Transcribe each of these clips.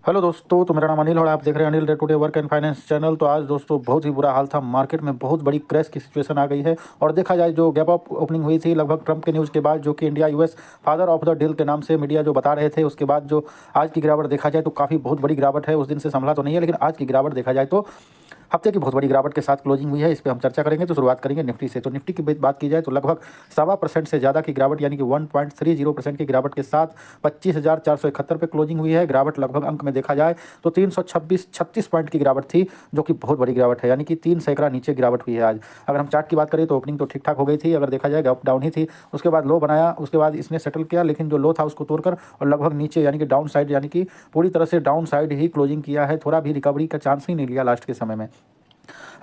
Hello दोस्तों, तो मेरा नाम अनिल और आप देख रहे हैं Anil day today work and finance channel. तो आज दोस्तों बहुत ही बुरा हाल था, मार्केट में बहुत बड़ी क्रैश की सिचुएशन आ गई है। और देखा जाए जो गैप अप ओपनिंग हुई थी लगभग ट्रंप के न्यूज़ के बाद, जो कि India US father of the deal के नाम से मीडिया जो बता रहे थे, उसके बाद जो आज की गिरावट देखा जाए तो काफ़ी बहुत बड़ी गिरावट है। उस दिन से संभला तो नहीं है, लेकिन आज की गिरावट देखा जाए तो हफ्ते की बहुत बड़ी गिरावट के साथ क्लोजिंग हुई है। इस पे हम चर्चा करेंगे। तो शुरुआत करेंगे निफ्टी से। तो निफ्टी की बात की जाए तो लगभग 1.25% से ज़्यादा की गिरावट यानी कि 1.30% की गिरावट के साथ 25,471 पे क्लोजिंग हुई है। गिरावट लगभग अंक में देखा जाए तो 336 पॉइंट की गिरावट थी, जो कि बहुत बड़ी गिरावट है, यानी कि 3 सैकड़ा नीचे गिरावट हुई है आज। अगर हम चार्ट की बात करें तो ओपनिंग तो ठीक ठाक हो गई थी, अगर देखा जाए अप डाउन ही थी। उसके बाद लो बनाया, उसके बाद इसने सेटल किया, लेकिन जो लो था उसको तोड़कर और लगभग नीचे यानी कि डाउन साइड, यानी कि पूरी तरह से डाउन साइड ही क्लोजिंग किया है। थोड़ा भी रिकवरी का चांस ही नहीं लिया लास्ट के समय में।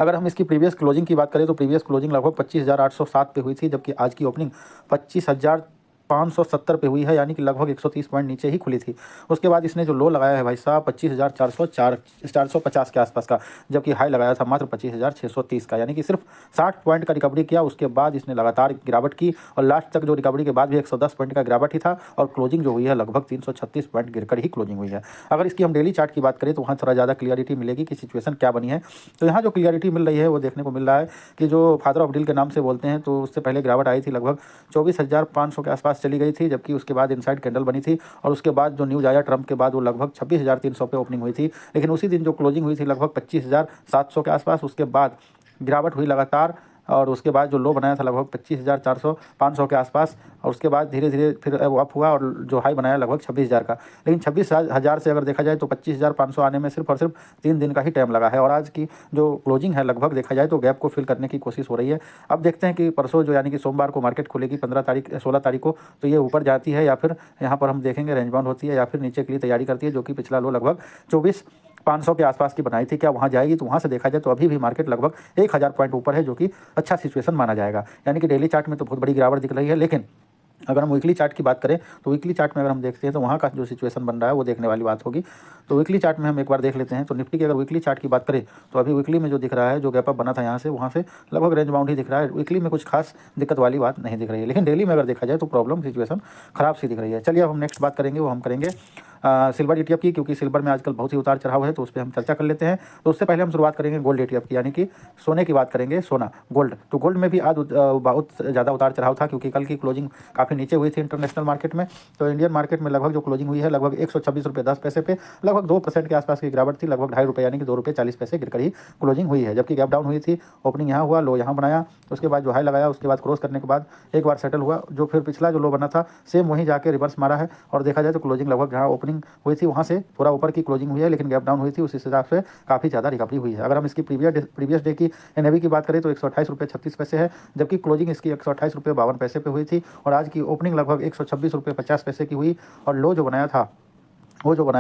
अगर हम इसकी प्रीवियस क्लोजिंग की बात करें तो प्रीवियस क्लोजिंग लगभग 25,807 पे हुई थी, जबकि आज की ओपनिंग 25,570 पे हुई है, यानी कि लगभग 130 पॉइंट नीचे ही खुली थी। उसके बाद इसने जो लो लगाया है भाई साहब 25,450 के आसपास का, जबकि हाई लगाया था मात्र 25,630 का, यानी कि सिर्फ 60 पॉइंट का रिकवरी किया। उसके बाद इसने लगातार गिरावट की और लास्ट तक जो रिकवरी के बाद भी 110 पॉइंट का गिरावट ही था और क्लोजिंग जो हुई है लगभग 336 पॉइंट गिरकर ही क्लोजिंग हुई है। अगर इसकी हम डेली चार्ट की बात करें तो वहाँ थोड़ा ज़्यादा क्लियरिटी मिलेगी कि सिचुएशन क्या बनी है। तो यहाँ जो क्लियरिटी मिल रही है वो देखने को मिल रहा है कि जो फादर ऑफ डील के नाम से बोलते हैं, तो उससे पहले गिरावट आई थी लगभग 24,500 के आसपास चली गई थी, जबकि उसके बाद इनसाइड कैंडल बनी थी। और उसके बाद जो न्यूज़ आया ट्रंप के बाद वो लगभग 26,300 पे ओपनिंग हुई थी, लेकिन उसी दिन जो क्लोजिंग हुई थी लगभग 25,700 के आसपास। उसके बाद गिरावट हुई लगातार और उसके बाद जो लो बनाया था लगभग 25,400 500 के आसपास, और उसके बाद धीरे धीरे फिर वो अप हुआ और जो हाई बनाया लगभग 26,000 का। लेकिन 26,000 से अगर देखा जाए तो 25,500 आने में सिर्फ और सिर्फ 3 दिन का ही टाइम लगा है। और आज की जो क्लोजिंग है लगभग देखा जाए तो गैप को फिल करने की कोशिश हो रही है। अब देखते हैं कि परसों जो यानी कि सोमवार को मार्केट खुलेगी 16 तारीख को, तो ये ऊपर जाती है या फिर यहाँ पर हम देखेंगे रेंज बाउंड होती है या फिर नीचे के लिए तैयारी करती है, जो कि पिछला लो लगभग 24,500 के आसपास की बनाई थी। क्या वहाँ जाएगी? तो वहाँ से देखा जाए तो अभी भी मार्केट लगभग 1,000 पॉइंट ऊपर है, जो कि अच्छा सिचुएशन माना जाएगा। यानी कि डेली चार्ट में तो बहुत बड़ी गिरावट दिख रही है, लेकिन अगर हम वीकली चार्ट की बात करें तो वीकली चार्ट में अगर हम देखते हैं तो वहाँ का जो सिचुएशन बन रहा है वो देखने वाली बात होगी। तो वीकली चार्ट में हम एक बार देख लेते हैं। तो निफ्टी की अगर वीकली चार्ट की बात करें तो अभी वीकली में जो दिख रहा है, जो गैप अप बना था यहाँ से वहाँ से लगभग रेंज बाउंड ही दिख रहा है। वीकली में कुछ खास दिक्कत वाली बात नहीं दिख रही है, लेकिन डेली में अगर देखा जाए तो प्रॉब्लम सिचुएशन खराब सी दिख रही है। चलिए अब हम नेक्स्ट बात करेंगे, वो हम करेंगे सिल्वर ETF की, क्योंकि सिल्वर में आजकल बहुत ही उतार चढ़ाव है, तो उस पर हम चर्चा कर लेते हैं। तो उससे पहले हम शुरुआत करेंगे गोल्ड ETF की, यानी कि सोने की बात करेंगे। सोना गोल्ड, तो गोल्ड में भी आज बहुत ज़्यादा उतार चढ़ाव था, क्योंकि कल की क्लोजिंग काफ़ी नीचे हुई थी इंटरनेशनल मार्केट में। तो इंडियन मार्केट में लगभग जो क्लोजिंग हुई है लगभग 126 रुपये 10 पैसे पे, लगभग 2% के आसपास की गिरावट थी, लगभग 2.5 रुपये यानी कि 2 रुपये 40 पैसे गिरकर ही क्लोजिंग हुई है। जबकि गैप डाउन हुई थी, ओपनिंग यहाँ हुआ, लो यहाँ बनाया, उसके बाद जो हाई लगाया, उसके बाद क्रॉस करने के बाद एक बार सेटल हुआ, जो फिर पिछला जो लो बना था सेम वहीं जाके रिवर्स मारा है। और देखा जाए तो क्लोजिंग लगभग जहाँ ओपनिंग हुई थी वहाँ से थोड़ा ऊपर की क्लोजिंग हुई है, लेकिन गैप डाउन हुई थी, उस हिसाब से काफ़ी ज़्यादा रिकवरी हुई है। अगर हम इसकी प्रीवियस डे की NAV की बात करें तो 128 रुपये 36 पैसे है, जबकि क्लोजिंग इसकी 128 रुपये 52 पैसे पे हुई थी। और आज की ओपनिंग लगभग 126 रुपये 50 पैसे की हुई। और लो जो बनाया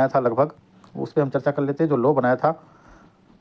था लगभग, उस पर हम चर्चा कर लेते हैं। जो लो बनाया था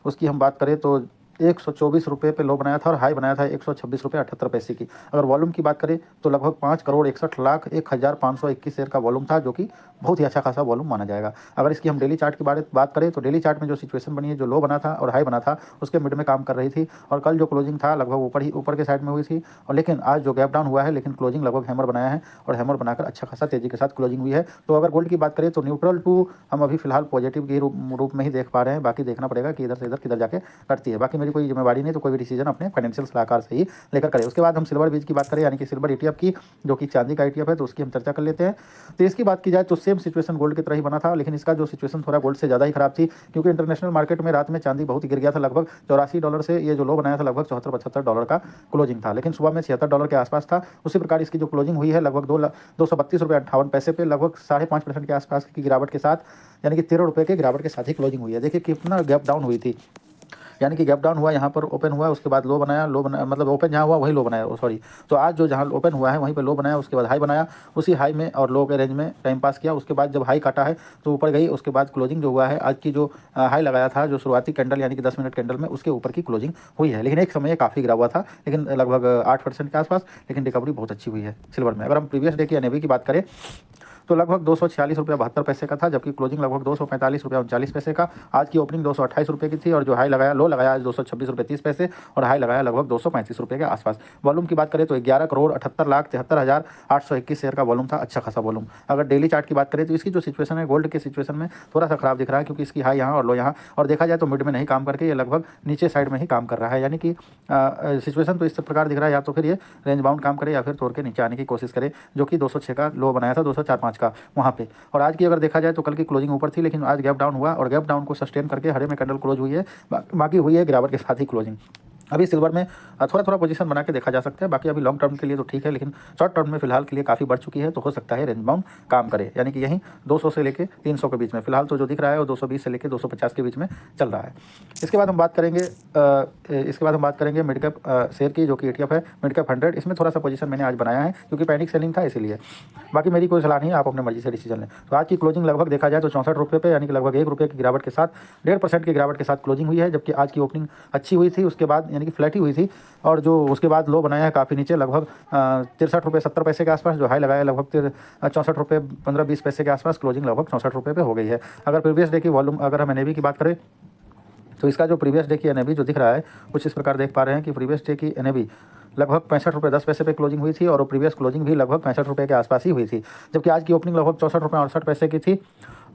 उसकी हम बात करें तो 124 रुपये पे लो बनाया था और हाई बनाया था 126 रुपये 78 पैसे की। अगर वॉल्यूम की बात करें तो लगभग 5,61,01,521 शेयर का वॉल्यूम था, जो कि बहुत ही अच्छा खासा वॉल्यूम माना जाएगा। अगर इसकी हम डेली चार्ट की बात करें तो डेली चार्ट में जो सिचुएशन बनी है, जो लो बना था और हाई बना था उसके मिड में काम कर रही थी। और कल जो क्लोजिंग था लगभग ऊपर के साइड में हुई थी, और लेकिन आज जो गैप डाउन हुआ है, लेकिन क्लोजिंग लगभग हैमर बनाया है और हैमर बनाकर अच्छा खासा तेजी के साथ क्लोजिंग हुई है। तो अगर गोल्ड की बात करें तो न्यूट्रल टू हम अभी फिलहाल पॉजिटिव के रूप में ही देख पा रहे हैं। बाकी देखना पड़ेगा कि इधर से इधर किधर जाके करती है। बाकी मेरी कोई जिम्मेवारी नहीं, तो कोई भी डिसीजन अपने फाइनेंशियल सलाहकार से ही लेकर करें। उसके बाद हम सिल्वर बीज की बात करें, यानी कि सिल्वर ETF की, जो कि चांदी का ETF है, तो उसकी हम चर्चा कर लेते हैं। तो इसकी बात की जाए तो सेम सिचुएशन गोल्ड की तरह ही बना था, लेकिन इसका जो सिचुएशन थोड़ा गोल्ड से ज़्यादा ही खराब थी, क्योंकि इंटरनेशनल मार्केट में रात में चांदी बहुत ही गिर गया था। लगभग $84 से ये जो लो बनाया था लगभग $74-75 का क्लोजिंग था, लेकिन सुबह में $76 के आसपास था। उसी प्रकार इसकी जो क्लोजिंग हुई है लगभग 232 रुपये 58 पैसे पे, लगभग 5.5% के आसपास की गिरावट के साथ, यानी कि 13 रुपये के गिरावट के साथ ही क्लोजिंग हुई है। देखिए कितना गैप डाउन हुई थी, यानी कि गैप डाउन हुआ, यहाँ पर ओपन हुआ, उसके बाद लो बनाया, मतलब ओपन जहाँ हुआ वही लो बनाया, सॉरी। तो आज जो जहाँ ओपन हुआ है वहीं पे लो बनाया, उसके बाद हाई बनाया, उसी हाई में और लो के रेंज में टाइम पास किया। उसके बाद जब हाई काटा है तो ऊपर गई, उसके बाद क्लोजिंग जो हुआ है आज की जो हाई लगाया था जो शुरुआती कैंडल यानी कि 10 मिनट कैंडल में, उसके ऊपर की क्लोजिंग हुई है। लेकिन एक समय काफ़ी गिरा हुआ था, लेकिन लगभग 8% के आसपास, लेकिन रिकवरी बहुत अच्छी हुई है सिल्वर में। अगर हम प्रीवियस डे की NAV की बात करें तो लगभग 246 रुपये 72 पैसे का था, जबकि क्लोजिंग लगभग 245 रुपये 39 पैसे का। आज की ओपनिंग 228 रुपये की थी और जो हाई लगाया लो लगाया आज 226 रुपये 30 पैसे और हाई लगाया लगभग 235 रुपये के आसपास। वॉल्यूम की बात करें तो 11,78,73,821 शेयर का वॉल्यूम था, अच्छा खासा वॉल्यूम। अगर डेली चार्ट की बात करें तो इसकी जो सिचुएशन है गोल्ड की सिचुएशन में थोड़ा सा खराब दिख रहा है, क्योंकि इसकी हाई यहाँ और लो यहाँ, और देखा जाए तो मिड में नहीं काम करके ये लगभग नीचे साइड में ही काम कर रहा है। यानी कि सिचुएशन तो इस प्रकार दिख रहा है, या तो फिर ये रेंज बाउंड काम करे या फिर तोड़ के नीचे आने की कोशिश करे, जो कि 206 का लो बनाया था, 204-5 का वहाँ पे। और आज की अगर देखा जाए तो कल की क्लोजिंग ऊपर थी, लेकिन आज गैप डाउन हुआ और गैप डाउन को सस्टेन करके हरे में कैंडल क्लोज हुई है, बाकी हुई है गिरावट के साथ ही क्लोजिंग। अभी सिल्वर में थोड़ा थोड़ा पोजीशन बना के देखा जा सकता है, बाकी अभी लॉन्ग टर्म के लिए तो ठीक है, लेकिन शॉर्ट टर्म में फिलहाल के लिए काफ़ी बढ़ चुकी है, तो हो सकता है रेंज बाउंड काम करे, यानी कि यहीं 200 से लेके 300 के बीच में फिलहाल तो जो दिख रहा है वो 220 से लेके 250 के बीच में चल रहा है। इसके बाद हम बात करेंगे मिड कैप शेयर की, जो कि ETF है मिड कैप 100। इसमें थोड़ा सा पोजीशन मैंने आज बनाया है क्योंकि पैनिक सेलिंग था इसीलिए, बाकी मेरी कोई सलाह नहीं है, आप अपने मर्जी से डिसीजन लें। तो आज की क्लोजिंग लगभग देखा जाए तो 64 रुपये पे, यानी कि लगभग 1 रुपये की गिरावट के साथ 1.5% की गिरावट के साथ क्लोजिंग हुई है, जबकि आज की ओपनिंग अच्छी हुई थी, उसके बाद यानी कि फ्लैट ही हुई थी, और जो उसके बाद लो बनाया है काफ़ी नीचे लगभग 63 रुपये 70 पैसे के आसपास, जो हाई लगाया लगभग 64 रुपये 15-20 पैसे के आसपास, क्लोजिंग लगभग 64 रुपये पे हो गई है। अगर प्रीवियस डे की वॉल्यूम अगर हम NAV की बात करें तो इसका जो प्रीवियस डे की NAV जो दिख रहा है कुछ इस प्रकार देख पा रहे हैं कि प्रीवियस डे की NAV लगभग 65 रुपये 10 पैसे पे क्लोजिंग हुई थी, और प्रीवियस क्लोजिंग भी लगभग 65 रुपये के आसपास ही हुई थी, जबकि आज की ओपनिंग लगभग 64 रुपये 68 पैसे की थी,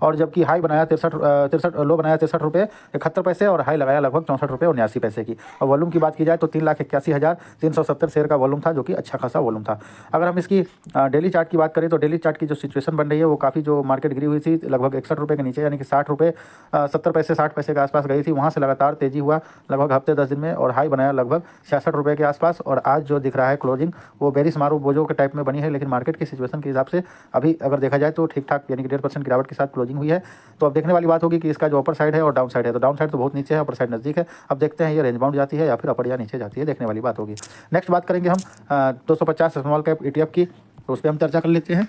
और जबकि हाई बनाया 63 लो बनाया 63 रुपये 71 पैसे और हाई लगाया लगभग 64 रुपये 79 पैसे की। और वॉल्यूम की बात की जाए तो 3,81,370 शेयर का वॉल्यूम था, जो कि अच्छा खासा वॉल्यूम था। अगर हम इसकी डेली चार्ट की बात करें तो डेली चार्ट की जो सिचुएशन बन रही है वो काफ़ी, जो मार्केट गिरी हुई थी लगभग 61 रुपये के नीचे, यानी कि 60 रुपये 70 पैसे 60 पैसे के आसपास गई थी, वहाँ से लगातार तेजी हुआ लगभग हफ्ते 10 दिन में, और हाई बनाया लगभग 66 रुपये के आसपास। और आज जो दिख रहा है क्लोजिंग वो बेरिश मारू बोझों के टाइप में बनी है, लेकिन मार्केट की सिचुएशन के हिसाब से अभी अगर देखा जाए तो ठीक ठाक, यानी कि 1.5% गिरावट के साथ क्लोजिंग हुई है। तो अब देखने वाली बात होगी कि इसका जो अपर साइड है और डाउन साइड है, तो डाउन साइड तो बहुत नीचे है, अपर साइड नज़दीक है। अब देखते हैं ये रेंज बाउंड जाती है या फिर अपर या नीचे जाती है, देखने वाली बात होगी। नेक्स्ट बात करेंगे हम 250 स्मॉल कैप ETF की, तो उस पर हम चर्चा कर लेते हैं।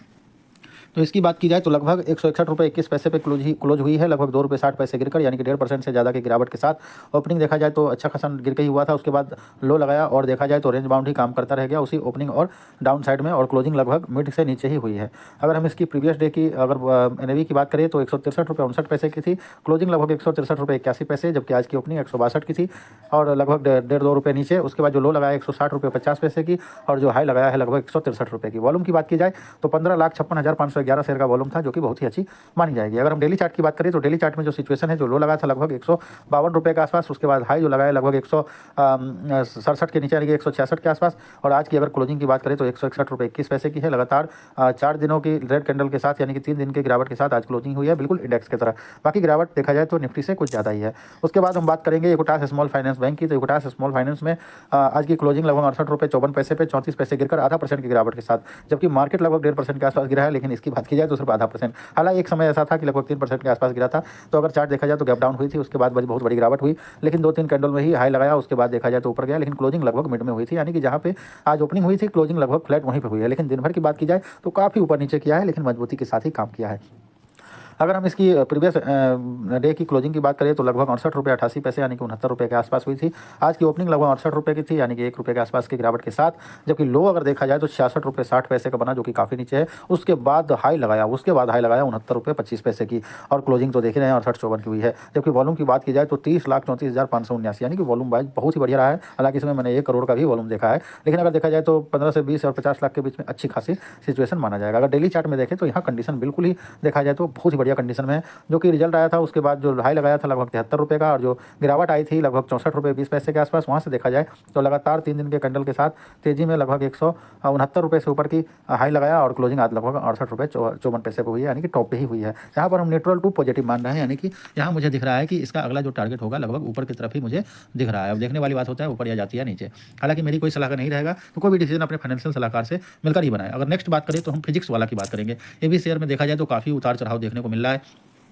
तो इसकी बात की जाए तो लगभग 161 रुपये 21 पैसे पे क्लोज हुई है, लगभग 2 रुपये 60 पैसे गिरकर, यानी कि 1.5% से ज़्यादा की गिरावट के साथ। ओपनिंग देखा जाए तो अच्छा खासा गिर के ही हुआ था, उसके बाद लो लगाया और देखा जाए तो रेंज बाउंड ही काम करता रह गया उसी ओपनिंग और डाउन साइड में, और क्लोजिंग लगभग मिड से नीचे ही हुई है। अगर हम इसकी प्रीवियस डे की अगर NAV की बात करें तो 163 रुपये 59 पैसे की थी, क्लोजिंग लगभग 163 रुपये 81 पैसे, जबकि आज की ओपनिंग 162 की थी और लगभग 1.5-2 रुपये नीचे। उसके बाद जो लो लगाया 160 रुपये 50 पैसे की, और जो हाई लगाया है लगभग 163 रुपये की। वॉल्यूम की बात की जाए तो 15,56,511 शेयर का वॉल्यूम था, जो कि बहुत ही अच्छी मानी जाएगी। अगर हम डेली चार्ट की बात करें तो डेली चार्ट में जो सिचुएशन है, जो लो लगाया था लगभग 152 रुपये के आसपास, उसके बाद हाई जो लगाया लगभग 167 के नीचे, यानी कि 166 के आसपास, और आज की अगर क्लोजिंग की बात करें तो 161 रुपये 21 पैसे की है। लगातार 4 दिनों की रेड कैंडल के साथ, यानी कि 3 दिन के गिरावट के साथ आज क्लोजिंग हुई है, बिल्कुल इंडेक्स की तरह। बाकी गिरावट देखा जाए तो निफ्टी से कुछ ज़्यादा ही है। उसके बाद हम बात करेंगे इक्विटास स्मॉल फाइनेंस बैंक की, तो इक्विटास स्मॉल फाइनेंस में आज की क्लोजिंग लगभग 68 रुपये 54 पैसे पे 34 पैसे गिरकर 0.5% की गिरावट के साथ, जबकि मार्केट लगभग 1.5% के आसपास गिरा है, लेकिन इसकी बात की जाए तो सिर्फ 0.5%। हालांकि एक समय ऐसा था कि लगभग 3% के आसपास गिरा था, तो अगर चार्ट देखा जाए तो गैप डाउन हुई थी, उसके बाद बहुत बड़ी गिरावट हुई, लेकिन 2-3 कैंडल में ही हाई लगाया, उसके बाद देखा जाए तो ऊपर गया, लेकिन क्लोजिंग लगभग मिड में हुई थी, यानी कि जहाँ पे आज ओपनिंग हुई थी क्लोजिंग लगभग फ्लैट वहीं पे हुई है। लेकिन दिन भर की बात की जाए तो काफ़ी ऊपर नीचे किया है, लेकिन मजबूती के साथ ही काम किया है। अगर हम इसकी प्रीवियस डे की क्लोजिंग की बात करें तो लगभग 68 रुपये 88 पैसे, यानी कि 69 रुपये के आसपास हुई थी। आज की ओपनिंग लगभग 68 रुपये की थी, यानी कि 1 रुपये के आसपास की गिरावट के साथ, जबकि लो अगर देखा जाए तो 66 रुपये 60 पैसे का बना, जो कि काफ़ी नीचे है। उसके बाद हाई लगाया 69 रुपये 25 पैसे की, और क्लोजिंग तो देख रहे हैं 68-54 की हुई है। जबकि वॉल्यूम की बात की जाए तो 30,34,579, यानी कि वॉल्यूम वाइज बहुत ही बढ़िया रहा है। हालांकि इसमें मैंने 1 करोड़ का भी वॉल्यूम देखा है, लेकिन अगर देखा जाए तो 15 से 20 और 50 लाख के बीच में अच्छी खासी सिचुएशन माना जाएगा। अगर डेली चार्ट में देखें तो यहाँ कंडीशन बिल्कुल ही देखा जाए तो बहुत ही बढ़िया कंडीशन में है, जो कि रिजल्ट आया था उसके बाद जो हाई लगाया था लगभग 73 रुपये का, और जो गिरावट आई थी लगभग 64 रुपये 20 पैसे के आसपास, वहाँ से देखा जाए तो लगातार 3 दिन के कैंडल के साथ तेजी में लगभग 169 रुपये से ऊपर की हाई लगाया, और क्लोजिंग आज लगभग 68 रुपये 54 पैसे पर हुई है, यानी कि टॉप पे ही हुई है। यहाँ पर हम न्यूट्रल टू पॉजिटिव मान रहे हैं, यानी कि यहाँ मुझे दिख रहा है कि इसका अगला जो टारगेट होगा लगभग ऊपर की तरफ ही मुझे दिख रहा है। अब देखने वाली बात होता है ऊपर या जाती है नीचे। हालांकि मेरी कोई सलाह नहीं रहेगा, तो कोई भी डिसीजन अपने फाइनेंशियल सलाहकार से मिलकर ही बनाए। अगर नेक्स्ट बात करें तो हम फिजिक्स वाला की बात करेंगे। ये भी शेयर में देखा जाए तो काफ़ी उतार चढ़ाव देखने को मिल रहा है।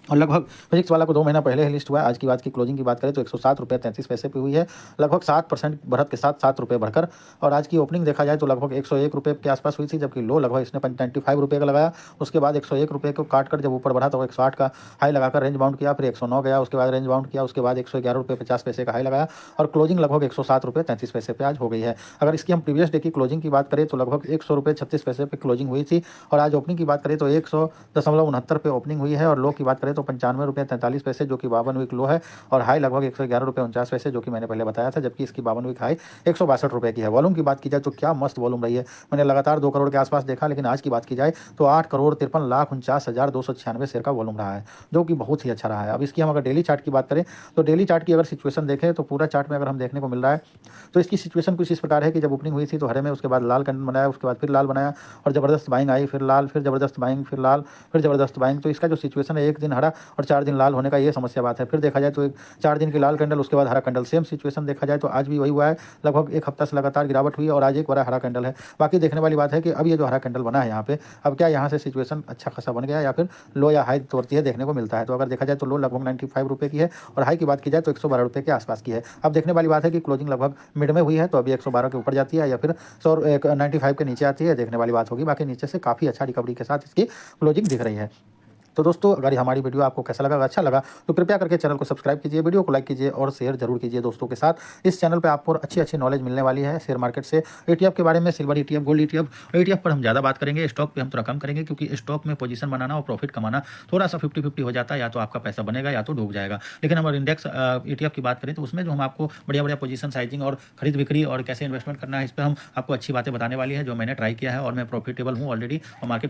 और लगभग फिजिक्स वाला को 2 महीना पहले ही लिस्ट हुआ है। आज की बात की क्लोजिंग की बात करें तो 107 रुपये 33 पैसे पे हुई है, लगभग 7% बढ़त के साथ 7 रुपये बढ़कर। और आज की ओपनिंग देखा जाए तो लगभग 101 रुपये के आसपास हुई थी, जबकि लो लगभग इसने 95 रुपये का लगाया। उसके बाद 101 रुपये को काट कर जब ऊपर बढ़ा तो 108 का हाई लगाकर रेंज बाउंड किया, फिर 109 गया, उसके बाद रेंज बाउंड किया, उसके बाद 111 रुपये 50 पैसे का हाई लगाया और क्लोजिंग लगभग 107 रुपये 33 पैसे पे आज हो गई है। अगर इसकी हम प्रीवियस डे की क्लोजिंग की बात करें तो लगभग 100 रुपये 36 पैसे पे क्लोजिंग हुई थी। और आज ओपनिंग की बात करें तो 100.69 पे ओपनिंग हुई है और लो की बात करें तो 95 रुपये 43 पैसे, जो कि 52 वीक लो है। और हाई लगभग 111 रुपये 49 पैसे, जो कि मैंने पहले बताया था, जबकि इसकी 52 वीक हाई 162 रुपये की है। वॉल्यूम की बात की जाए तो क्या मस्त वॉल्यूम रही है, मैंने लगातार 2 करोड़ के आसपास देखा। लेकिन आज की बात की जाए तो 8,53,49,296 शेयर का वॉल्यूम रहा है, जो कि बहुत ही अच्छा रहा है। अब इसकी हम अगर डेली चार्ट की बात करें तो डेली चार्ट की अगर सिचुएशन देखें तो पूरा चार्ट में अगर हम देखने को मिल रहा है तो इसकी सिचुएशन कुछ इस प्रकार है कि जब ओपनिंग हुई थी तो हरे में, उसके बाद लाल कैंडल बनाया, उसके बाद फिर लाल बनाया और ज़बरदस्त बाइंग आई, फिर लाल, फिर ज़बरदस्त बाइंग, फिर लाल, फिर ज़बरदस्त बाइंग। तो इसका जो सिचुएशन है, एक दिन हरा और 4 दिन लाल होने का ये समस्या बात है। फिर देखा जाए तो एक 4 दिन की लाल कैंडल, उसके बाद हरा कैंडल, सेम सिचुएशन देखा जाए तो आज भी वही हुआ है। लगभग 1 हफ्ता से लगातार गिरावट हुई और आज एक बड़ा हरा कैंडल है। बाकी देखने वाली बात है कि अब ये जो हरा कैंडल बना है यहाँ पे, अब क्या यहाँ से सिचुएशन अच्छा खासा बन गया या फिर लो या हाई तोड़ती है देखने को मिलता है। तो अगर देखा जाए तो लो लगभग 95 रुपये की है और हाई की बात की जाए तो 112 रुपये के आसपास की है। अब देखने वाली बात है कि क्लोजिंग लगभग मिड में हुई है तो अभी 112 के ऊपर जाती है या फिर 95 के नीचे आती है, देखने वाली बात होगी। बाकी नीचे से काफ़ी अच्छा रिकवरी के साथ इसकी क्लोजिंग दिख रही है। तो दोस्तों, अगर हमारी वीडियो आपको कैसा लगा, अच्छा लगा तो कृपया करके चैनल को सब्सक्राइब कीजिए, वीडियो को लाइक कीजिए और शेयर जरूर कीजिए दोस्तों के साथ। इस चैनल पे आपको अच्छी नॉलेज मिलने वाली है शेयर मार्केट से, ETF के बारे में, सिल्वर ETF, गोल्ड ETF पर हम ज़्यादा बात करेंगे, स्टॉक पे हम थोड़ा कम करेंगे, क्योंकि स्टॉक में पोजीशन बनाना और प्रॉफिट कमाना थोड़ा सा 50-50 हो जाता है, या तो आपका पैसा बनेगा या तो डूब जाएगा। लेकिन अगर इंडेक्स ETF की बात करें तो उसमें जो हम आपको बढ़िया पोजीशन साइजिंग और खरीद बिक्री और कैसे इन्वेस्टमेंट करना है, इस पर हम आपको अच्छी बातें बताने वाली है, जो मैंने ट्राई किया है और मैं प्रॉफिटेबल हूँ ऑलरेडी और मार्केट